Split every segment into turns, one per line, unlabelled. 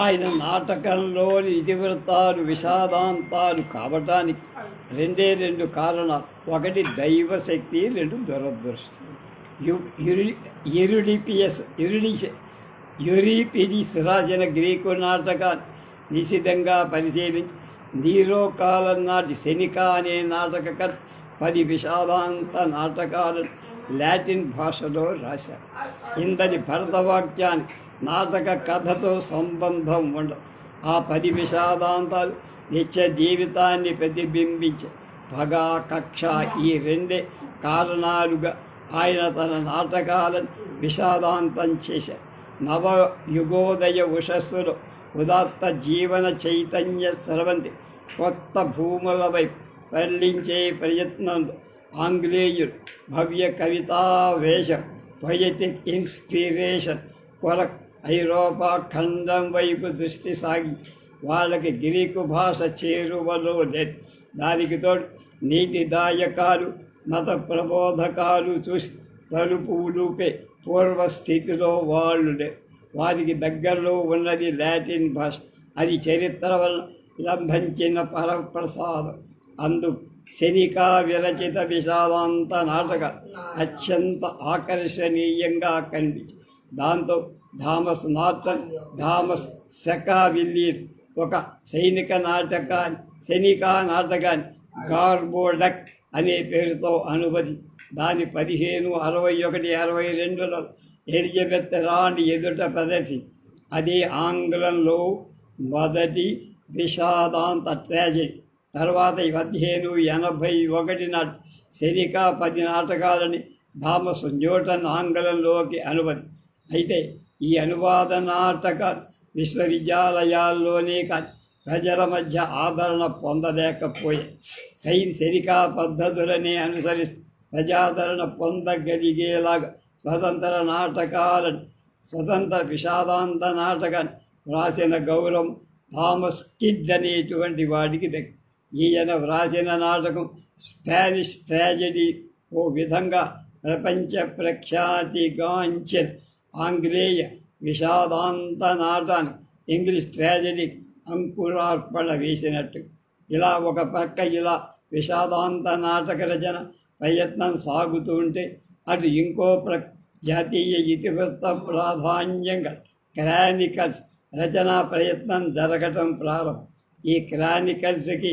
ఆయన నాటకంలోని ఇతివృత్తాలు విషాదాంతాలు కావటానికి రెండు కారణాలు. ఒకటి దైవశక్తి, రెండు దురదృష్టం. యూరిపిడిస్ రాసిన గ్రీకు నాటకాన్ని నిశితంగా పరిశీలించి నీరో కాలం నాటి సెనికా అనే నాటకకర్త 10 విషాదాంత నాటకాలను లాటిన్ భాషలో రాశారు. ఇందరి భరతవాక్యానికి నాటక కథతో సంబంధం ఉండదు. ఆ 10 విషాదాంతాలు నిత్య జీవితాన్ని ప్రతిబింబించే పగ, కక్ష ఈ రెండే కారణాలుగా ఆయన తన నాటకాలను విషాదాంతం చేశారు. నవయుగోదయ ఉషస్సులో ఉదాత్త జీవన చైతన్య స్రవంతి కొత్త భూముల వైపు పల్లించే ప్రయత్నంలో ఆంగ్లేయులు భవ్య కవితావేశం, పొయటిక్ ఇన్స్పిరేషన్ కొరకు ఐరోపా ఖండం వైపు దృష్టి సాగించి వాళ్ళకి గ్రీకు భాష చేరువలో లేదు. దానికి తోడు నీతిదాయకాలు, మత ప్రబోధకాలు చూసి తలుపు ఊపే పూర్వస్థితిలో వాళ్ళు లేరు. వారికి దగ్గరలో ఉన్నది లాటిన్ భాష. అది చరిత్ర వల్ల లంఘించిన పరప్రసాదం. అందుకు సెనికా విరచిత విషాదాంత నాటక అత్యంత ఆకర్షణీయంగా కనిపించి దాంతో థామస్ నార్టన్, థామస్ సెకావిల్లియర్ ఒక సెనికా నాటకాన్ని గార్బోడక్ అనే పేరుతో అనువది దాని 1561-62లో ఎలిజబెత్ రాణి ఎదుట ప్రదర్శించి అది ఆంగ్లంలో మొదటి విషాదాంత ట్రాజెడీ. తర్వాత 1581 నాటి సెనికా 10 నాటకాలని థామస్ న్యూటన్ ఆంగ్లంలోకి అనువది. అయితే ఈ అనువాద నాటకాలు విశ్వవిద్యాలయాల్లోనే కాదు ప్రజల మధ్య ఆదరణ పొందలేకపోయాయి. సెనికా పద్ధతులనే అనుసరిస్తూ ప్రజాదరణ పొందగలిగేలాగా స్వతంత్ర విషాదాంత నాటకాన్ని వ్రాసిన గౌరవం థామస్ కిడ్ అనేటువంటి వాడికి దగ్గర. ఈయన వ్రాసిన నాటకం స్పానిష్ ట్రాజెడీ ఓ విధంగా ప్రపంచ ప్రఖ్యాతిగాంచిన ఆంగ్లేయ విషాదాంత నాటానికి ఇంగ్లీష్ ట్రాజెడీ అంకురార్పణ వేసినట్టు. ఇలా ఒక పక్క ఇలా విషాదాంత నాటక రచన ప్రయత్నం సాగుతూ ఉంటే అటు ఇంకో జాతీయ ఇతివృత్త ప్రాధాన్యంగా క్రానికల్స్ రచనా ప్రయత్నం జరగటం ప్రారంభం. ఈ క్రానికల్స్కి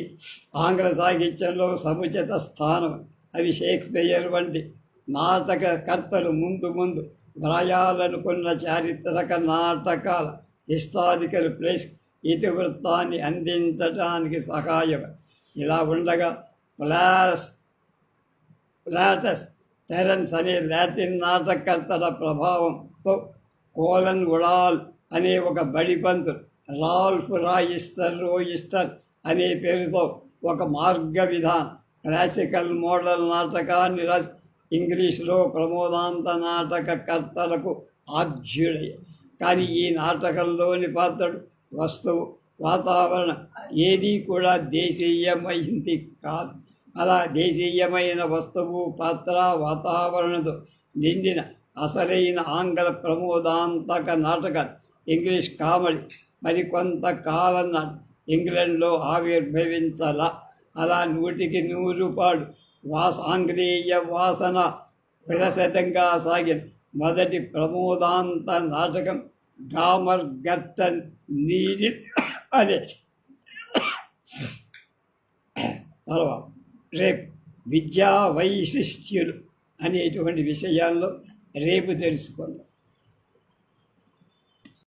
ఆంగ్ల సాహిత్యంలో సముచిత స్థానం. అవి షేక్స్పియర్ వంటి నాటకకర్తలు ముందు వ్రాయాలనుకున్న చారిత్రక నాటకాల హిస్టారికల్ ప్లేస్ ఇతివృత్తాన్ని అందించడానికి సహాయం. ఇలా ఉండగా ప్లాటస్ టెరెన్స్ అనే లాటిన్ నాటకకర్తల ప్రభావంతో కోలన్ ఉడాల్ అనే ఒక బడిపంతులు రాల్ఫ్ రోయిస్టర్ అనే పేరుతో ఒక మార్గ విధానం క్లాసికల్ మోడల్ నాటకాన్ని రాసి ఇంగ్లీష్లో ప్రమోదాంత నాటకకర్తలకు ఆద్యుడయ్యాడు. కానీ ఈ నాటకంలోని పాత్రడు, వస్తువు, వాతావరణం ఏదీ కూడా దేశీయమైంది కాదు. అలా దేశీయమైన వస్తువు, పాత్ర, వాతావరణంతో నిండిన అసలైన ఆంగ్ల ప్రమోదాంతక నాటకాలు ఇంగ్లీష్ కామెడీ మరికొంత కాలం నాటి ఇంగ్లండ్లో ఆవిర్భవించాల. అలా 100కి 100 ఆంగ్లేయ వాసన విరసతంగా సాగిన మొదటి ప్రమోదాంత నాటకం గామర్ గర్టన్ నీడిల్ అనే. తర్వాత రేపు విద్యా వైశిష్ట్యులు అనేటువంటి విషయాల్లో రేపు తెలుసుకుందాం.